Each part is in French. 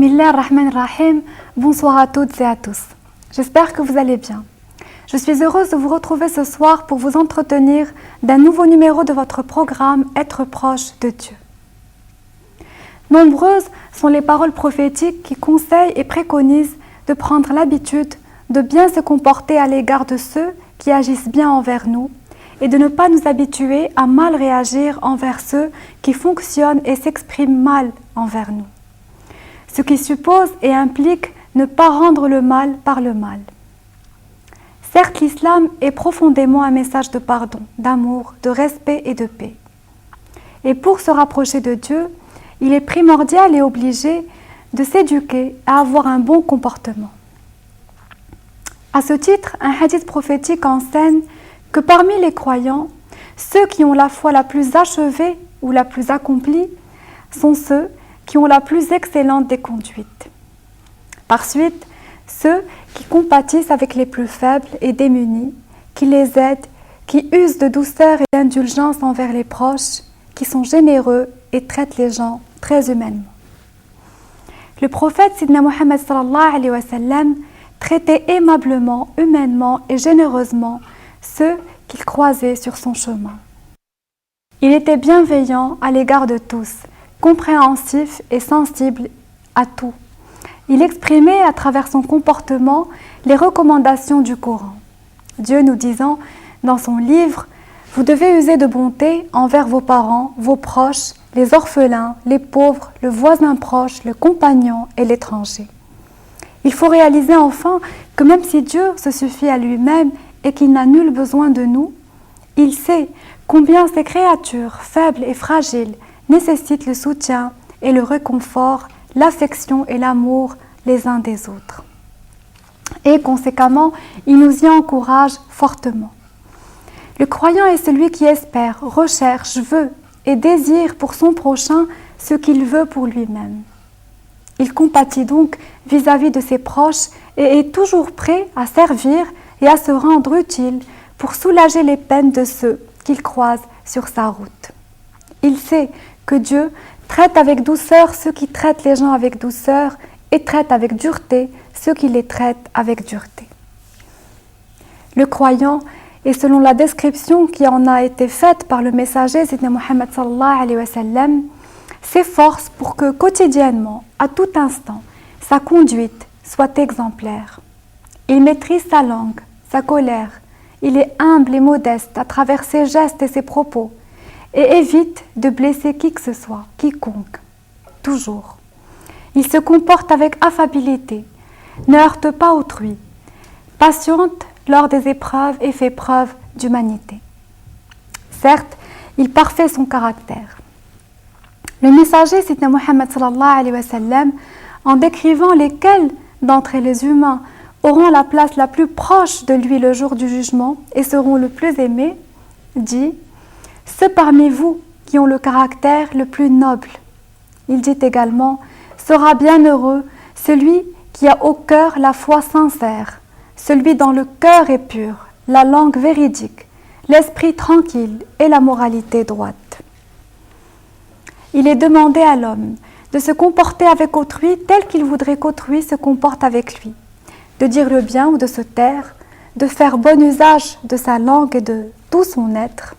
Bismillah ar-Rahman ar-Rahim, bonsoir à toutes et à tous. J'espère que vous allez bien. Je suis heureuse de vous retrouver ce soir pour vous entretenir d'un nouveau numéro de votre programme Être proche de Dieu. Nombreuses sont les paroles prophétiques qui conseillent et préconisent de prendre l'habitude de bien se comporter à l'égard de ceux qui agissent bien envers nous et de ne pas nous habituer à mal réagir envers ceux qui fonctionnent et s'expriment mal envers nous. Ce qui suppose et implique ne pas rendre le mal par le mal. Certes, l'islam est profondément un message de pardon, d'amour, de respect et de paix. Et pour se rapprocher de Dieu, il est primordial et obligé de s'éduquer à avoir un bon comportement. À ce titre, un hadith prophétique enseigne que parmi les croyants, ceux qui ont la foi la plus achevée ou la plus accomplie sont ceux qui ont la plus excellente des conduites. Par suite, ceux qui compatissent avec les plus faibles et démunis, qui les aident, qui usent de douceur et d'indulgence envers les proches, qui sont généreux et traitent les gens très humainement. Le prophète Sidna Muhammad sallallahu alayhi wa sallam traitait aimablement, humainement et généreusement ceux qu'il croisait sur son chemin. Il était bienveillant à l'égard de tous, compréhensif et sensible à tout. Il exprimait à travers son comportement les recommandations du Coran. Dieu nous disant dans son livre « Vous devez user de bonté envers vos parents, vos proches, les orphelins, les pauvres, le voisin proche, le compagnon et l'étranger. » Il faut réaliser enfin que même si Dieu se suffit à lui-même et qu'il n'a nul besoin de nous, il sait combien ces créatures faibles et fragiles nécessitent le soutien et le réconfort, l'affection et l'amour les uns des autres. Et conséquemment, il nous y encourage fortement. Le croyant est celui qui espère, recherche, veut et désire pour son prochain ce qu'il veut pour lui-même. Il compatit donc vis-à-vis de ses proches et est toujours prêt à servir et à se rendre utile pour soulager les peines de ceux qu'il croise sur sa route. Il sait que Dieu traite avec douceur ceux qui traitent les gens avec douceur et traite avec dureté ceux qui les traitent avec dureté. Le croyant, et selon la description qui en a été faite par le messager Sidna Muhammad sallallahu alayhi wa sallam, s'efforce pour que quotidiennement, à tout instant, sa conduite soit exemplaire. Il maîtrise sa langue, sa colère, il est humble et modeste à travers ses gestes et ses propos, et évite de blesser qui que ce soit, quiconque, toujours. Il se comporte avec affabilité, ne heurte pas autrui, patiente lors des épreuves et fait preuve d'humanité. Certes, il parfait son caractère. Le messager Sidna Muhammad sallallahu alayhi wa sallam, en décrivant lesquels d'entre les humains auront la place la plus proche de lui le jour du jugement et seront le plus aimés, dit « Ceux parmi vous qui ont le caractère le plus noble ». Il dit également « Sera bienheureux celui qui a au cœur la foi sincère, celui dont le cœur est pur, la langue véridique, l'esprit tranquille et la moralité droite ». Il est demandé à l'homme de se comporter avec autrui tel qu'il voudrait qu'autrui se comporte avec lui, de dire le bien ou de se taire, de faire bon usage de sa langue et de tout son être.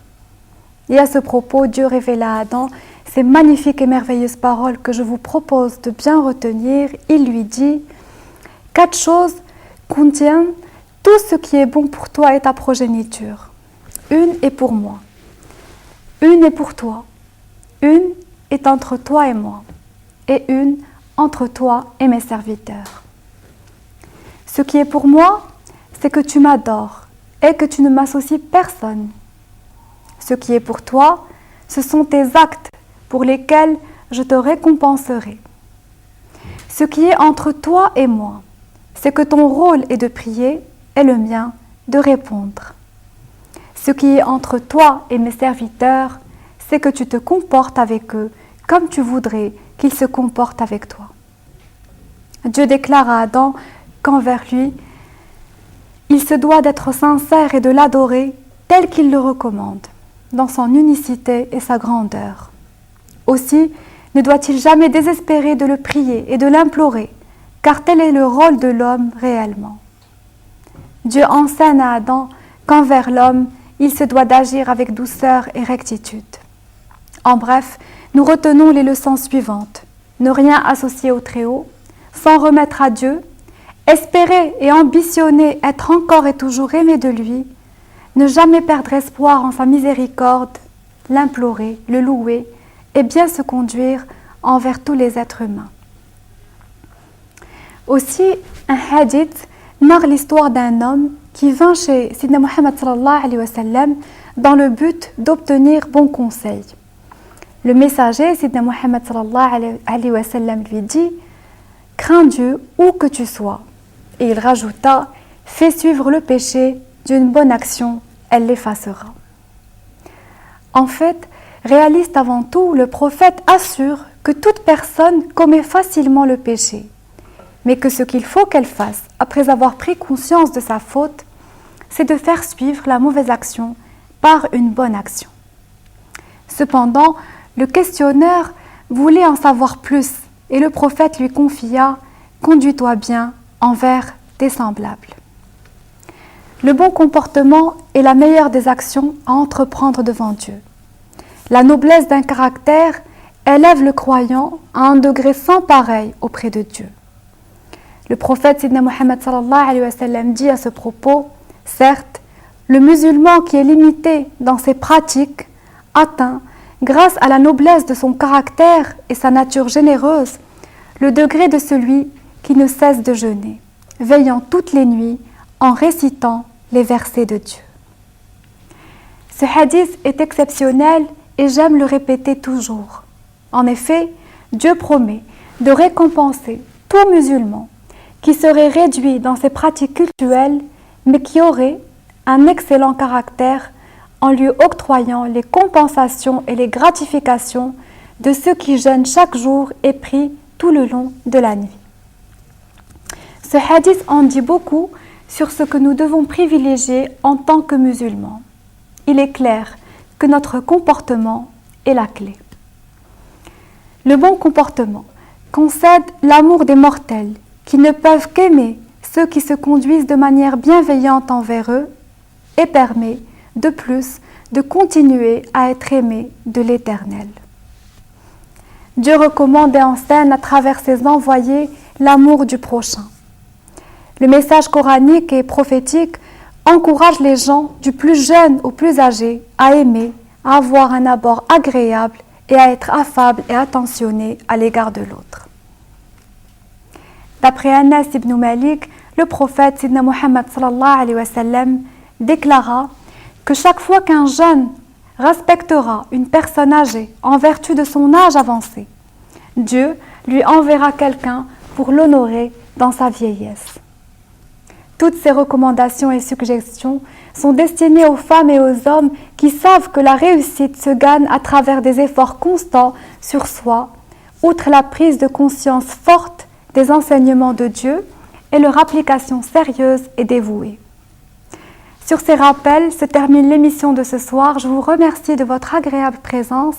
Et à ce propos, Dieu révéla à Adam ces magnifiques et merveilleuses paroles que je vous propose de bien retenir. Il lui dit « 4 choses contiennent tout ce qui est bon pour toi et ta progéniture. Une est pour moi, une est pour toi, une est entre toi et moi, et une entre toi et mes serviteurs. Ce qui est pour moi, c'est que tu m'adores et que tu ne m'associes personne. Ce qui est pour toi, ce sont tes actes pour lesquels je te récompenserai. Ce qui est entre toi et moi, c'est que ton rôle est de prier et le mien de répondre. Ce qui est entre toi et mes serviteurs, c'est que tu te comportes avec eux comme tu voudrais qu'ils se comportent avec toi. » Dieu déclare à Adam qu'envers lui, il se doit d'être sincère et de l'adorer tel qu'il le recommande, dans son unicité et sa grandeur. Aussi, ne doit-il jamais désespérer de le prier et de l'implorer, car tel est le rôle de l'homme réellement. Dieu enseigne à Adam qu'envers l'homme, il se doit d'agir avec douceur et rectitude. En bref, nous retenons les leçons suivantes. Ne rien associer au Très-Haut, s'en remettre à Dieu, espérer et ambitionner être encore et toujours aimé de lui, ne jamais perdre espoir en sa miséricorde, l'implorer, le louer et bien se conduire envers tous les êtres humains. Aussi, un hadith narre l'histoire d'un homme qui vint chez Sidna Muhammad sallallahu alayhi wa sallam dans le but d'obtenir bon conseil. Le messager, Sidna Muhammad sallallahu alayhi wa sallam, lui dit « Crains Dieu où que tu sois ». Et il rajouta « Fais suivre le péché d'une bonne action, elle l'effacera ». En fait, réaliste avant tout, le prophète assure que toute personne commet facilement le péché, mais que ce qu'il faut qu'elle fasse, après avoir pris conscience de sa faute, c'est de faire suivre la mauvaise action par une bonne action. Cependant, le questionneur voulait en savoir plus et le prophète lui confia « Conduis-toi bien envers tes semblables ». Le bon comportement est la meilleure des actions à entreprendre devant Dieu. La noblesse d'un caractère élève le croyant à un degré sans pareil auprès de Dieu. Le prophète Sidna Muhammad sallallahu alayhi wa sallam dit à ce propos, certes, le musulman qui est limité dans ses pratiques atteint, grâce à la noblesse de son caractère et sa nature généreuse, le degré de celui qui ne cesse de jeûner, veillant toutes les nuits en récitant les versets de Dieu. Ce hadith est exceptionnel et j'aime le répéter toujours. En effet, Dieu promet de récompenser tout musulman qui serait réduit dans ses pratiques cultuelles, mais qui aurait un excellent caractère en lui octroyant les compensations et les gratifications de ceux qui jeûnent chaque jour et prient tout le long de la nuit. Ce hadith en dit beaucoup sur ce que nous devons privilégier en tant que musulmans. Il est clair que notre comportement est la clé. Le bon comportement concède l'amour des mortels qui ne peuvent qu'aimer ceux qui se conduisent de manière bienveillante envers eux et permet, de plus, de continuer à être aimé de l'Éternel. Dieu recommande et enseigne à travers ses envoyés l'amour du prochain. Le message coranique et prophétique encourage les gens, du plus jeune au plus âgé, à aimer, à avoir un abord agréable et à être affable et attentionné à l'égard de l'autre. D'après Anas ibn Malik, le prophète Sidna Muhammad sallallahu alayhi wa sallam déclara que chaque fois qu'un jeune respectera une personne âgée en vertu de son âge avancé, Dieu lui enverra quelqu'un pour l'honorer dans sa vieillesse. Toutes ces recommandations et suggestions sont destinées aux femmes et aux hommes qui savent que la réussite se gagne à travers des efforts constants sur soi, outre la prise de conscience forte des enseignements de Dieu et leur application sérieuse et dévouée. Sur ces rappels se termine l'émission de ce soir. Je vous remercie de votre agréable présence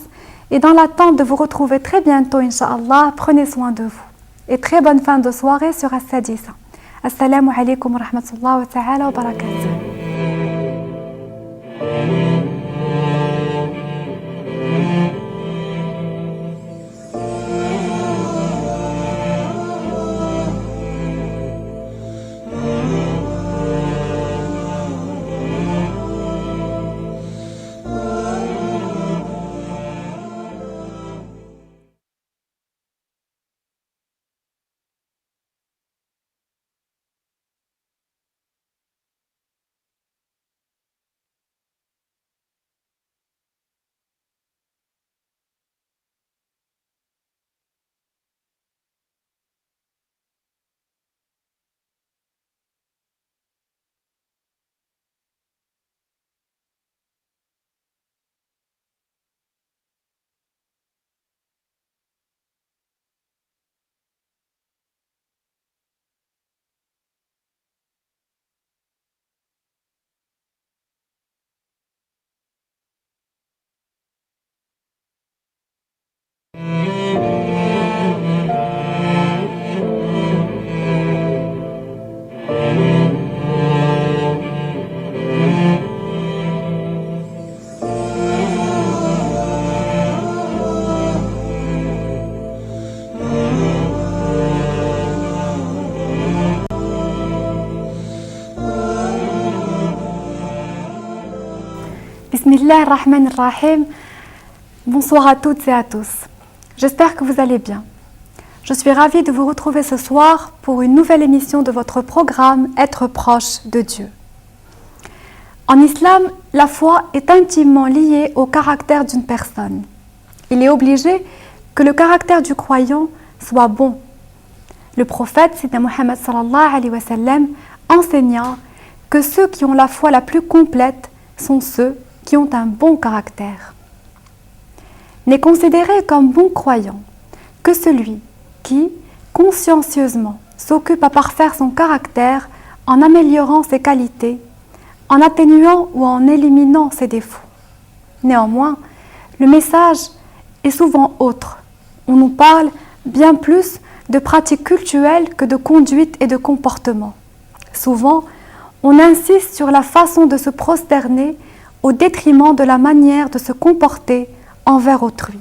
et dans l'attente de vous retrouver très bientôt, Inch'Allah, prenez soin de vous. Et très bonne fin de soirée sur As-Sadisa. Assalamu alaikum wa rahmatullahi wa ta'ala wa barakatuh. Bismillah ar-Rahman ar-Rahim. Bonsoir à toutes et à tous. J'espère que vous allez bien. Je suis ravie de vous retrouver ce soir pour une nouvelle émission de votre programme Être proche de Dieu. En islam, la foi est intimement liée au caractère d'une personne. Il est obligé que le caractère du croyant soit bon. Le prophète, Sidna Muhammad sallallahu alayhi wa sallam, enseigna que ceux qui ont la foi la plus complète sont ceux qui ont un bon caractère. N'est considéré comme bon croyant que celui qui, consciencieusement, s'occupe à parfaire son caractère en améliorant ses qualités, en atténuant ou en éliminant ses défauts. Néanmoins, le message est souvent autre. On nous parle bien plus de pratiques cultuelles que de conduite et de comportement. Souvent, on insiste sur la façon de se prosterner au détriment de la manière de se comporter envers autrui.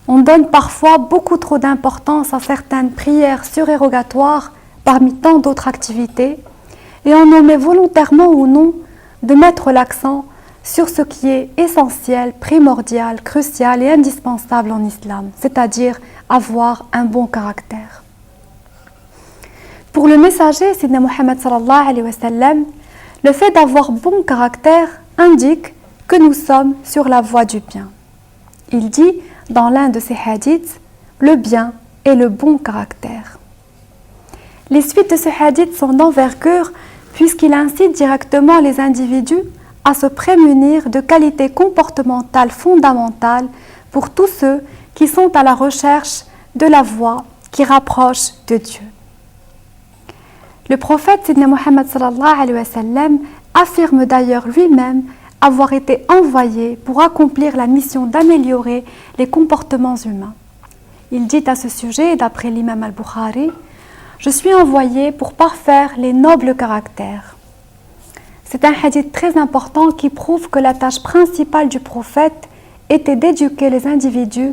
On donne parfois beaucoup trop d'importance à certaines prières surérogatoires parmi tant d'autres activités et on omet volontairement ou non de mettre l'accent sur ce qui est essentiel, primordial, crucial et indispensable en islam, c'est-à-dire avoir un bon caractère. Pour le messager, Sidna Muhammad sallallahu alayhi wa sallam, le fait d'avoir bon caractère indique que nous sommes sur la voie du bien. Il dit dans l'un de ses hadiths, le bien et le bon caractère. Les suites de ce hadith sont d'envergure puisqu'il incite directement les individus à se prémunir de qualités comportementales fondamentales pour tous ceux qui sont à la recherche de la voie qui rapproche de Dieu. Le prophète Sidna Muhammad sallallahu alayhi wa sallam affirme d'ailleurs lui-même avoir été envoyé pour accomplir la mission d'améliorer les comportements humains. Il dit à ce sujet, d'après l'imam al-Bukhari, « Je suis envoyé pour parfaire les nobles caractères ». C'est un hadith très important qui prouve que la tâche principale du prophète était d'éduquer les individus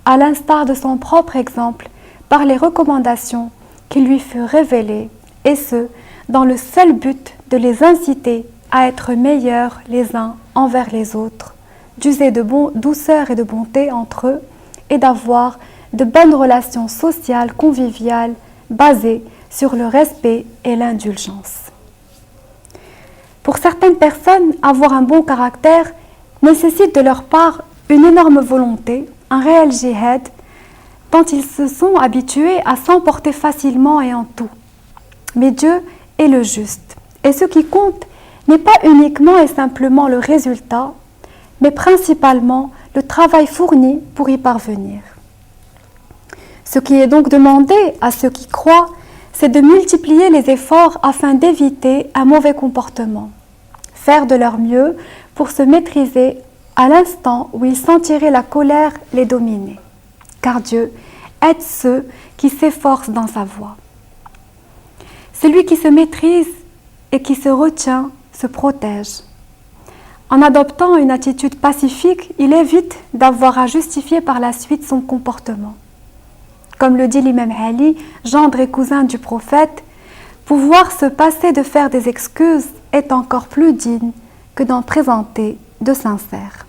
à l'instar de son propre exemple par les recommandations qui lui furent révélées et ce, dans le seul but de les inciter à être meilleurs les uns envers les autres, d'user de douceur et de bonté entre eux et d'avoir de bonnes relations sociales, conviviales, basées sur le respect et l'indulgence. Pour certaines personnes, avoir un bon caractère nécessite de leur part une énorme volonté, un réel jihad, tant ils se sont habitués à s'emporter facilement et en tout. Mais Dieu est le juste, et ce qui compte n'est pas uniquement et simplement le résultat, mais principalement le travail fourni pour y parvenir. Ce qui est donc demandé à ceux qui croient, c'est de multiplier les efforts afin d'éviter un mauvais comportement, faire de leur mieux pour se maîtriser à l'instant où ils sentiraient la colère les dominer, car Dieu aide ceux qui s'efforcent dans sa voie. Celui qui se maîtrise et qui se retient se protège. En adoptant une attitude pacifique, il évite d'avoir à justifier par la suite son comportement. Comme le dit l'imam Ali, gendre et cousin du prophète, pouvoir se passer de faire des excuses est encore plus digne que d'en présenter de sincères.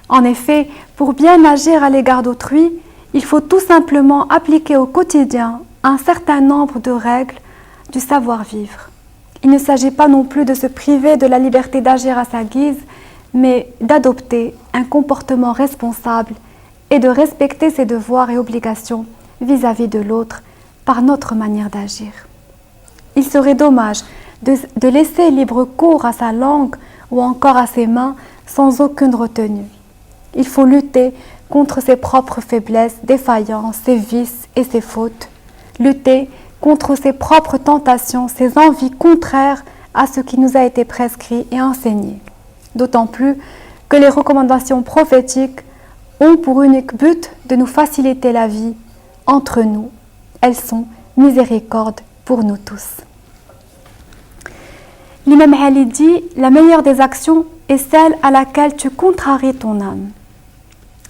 En effet, pour bien agir à l'égard d'autrui, il faut tout simplement appliquer au quotidien un certain nombre de règles du savoir-vivre. Il ne s'agit pas non plus de se priver de la liberté d'agir à sa guise, mais d'adopter un comportement responsable et de respecter ses devoirs et obligations vis-à-vis de l'autre par notre manière d'agir. Il serait dommage de laisser libre cours à sa langue ou encore à ses mains sans aucune retenue. Il faut lutter contre ses propres faiblesses, défaillances, ses vices et ses fautes. Lutter contre ses propres tentations, ses envies contraires à ce qui nous a été prescrit et enseigné. D'autant plus que les recommandations prophétiques ont pour unique but de nous faciliter la vie entre nous. Elles sont miséricorde pour nous tous. L'imam Ali dit « La meilleure des actions est celle à laquelle tu contraries ton âme ».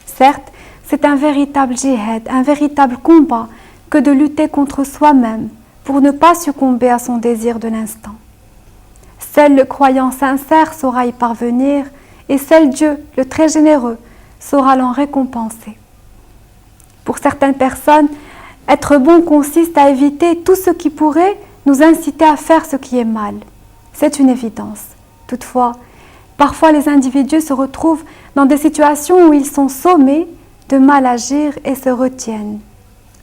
Certes, c'est un véritable djihad, un véritable combat que de lutter contre soi-même pour ne pas succomber à son désir de l'instant. Seul le croyant sincère saura y parvenir et seul Dieu, le très généreux, saura l'en récompenser. Pour certaines personnes, être bon consiste à éviter tout ce qui pourrait nous inciter à faire ce qui est mal. C'est une évidence. Toutefois, parfois les individus se retrouvent dans des situations où ils sont sommés de mal agir et se retiennent.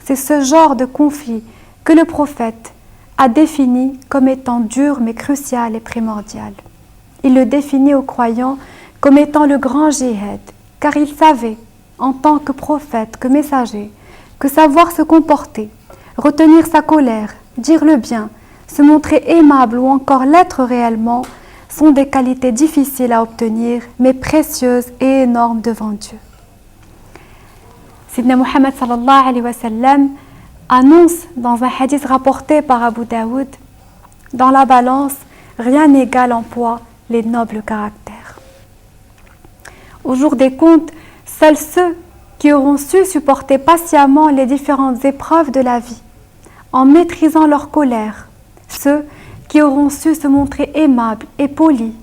C'est ce genre de conflit que le prophète a défini comme étant dur mais crucial et primordial. Il le définit aux croyants comme étant le grand jihad, car il savait, en tant que prophète, que messager, que savoir se comporter, retenir sa colère, dire le bien, se montrer aimable ou encore l'être réellement sont des qualités difficiles à obtenir, mais précieuses et énormes devant Dieu. Sidna Muhammad sallallahu alayhi wa sallam annonce dans un hadith rapporté par Abu Daoud, dans la balance, rien n'égale en poids les nobles caractères. Au jour des comptes, seuls ceux qui auront su supporter patiemment les différentes épreuves de la vie, en maîtrisant leur colère, ceux qui auront su se montrer aimables et polis,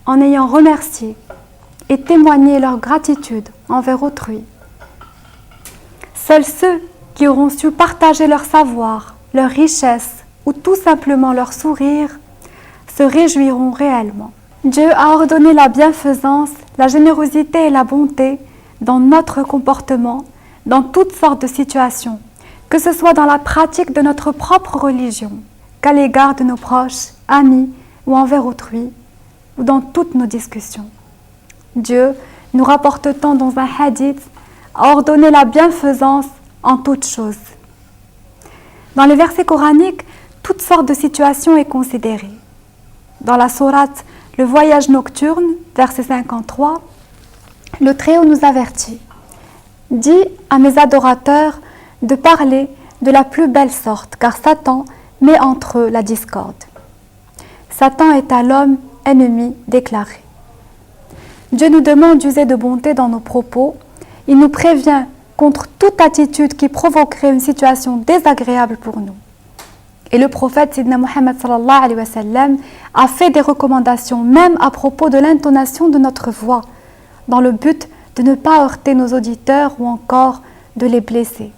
en ayant remercié et témoigné leur gratitude envers autrui. Seuls ceux qui auront su partager leur savoir, leur richesse ou tout simplement leur sourire se réjouiront réellement. Dieu a ordonné la bienfaisance, la générosité et la bonté dans notre comportement, dans toutes sortes de situations, que ce soit dans la pratique de notre propre religion, qu'à l'égard de nos proches, amis ou envers autrui, ou dans toutes nos discussions. Dieu, nous rapporte-t-on dans un hadith, a ordonné la bienfaisance en toutes choses. Dans les versets coraniques, toutes sortes de situations est considérée. Dans la sourate Le voyage nocturne, verset 53, le Très-Haut nous avertit. Dis à mes adorateurs de parler de la plus belle sorte, car Satan met entre eux la discorde. Satan est à l'homme ennemi déclaré. Dieu nous demande d'user de bonté dans nos propos. Il nous prévient contre toute attitude qui provoquerait une situation désagréable pour nous. Et le prophète Sidna Muhammad sallallahu alayhi wa sallam a fait des recommandations même à propos de l'intonation de notre voix, dans le but de ne pas heurter nos auditeurs ou encore de les blesser.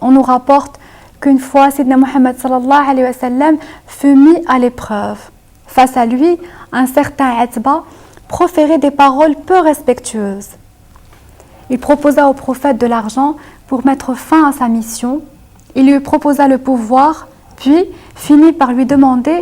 On nous rapporte qu'une fois Sidna Muhammad sallallahu alayhi wa sallam fut mis à l'épreuve. Face à lui, un certain Atba proférait des paroles peu respectueuses. Il proposa au prophète de l'argent pour mettre fin à sa mission. Il lui proposa le pouvoir, puis finit par lui demander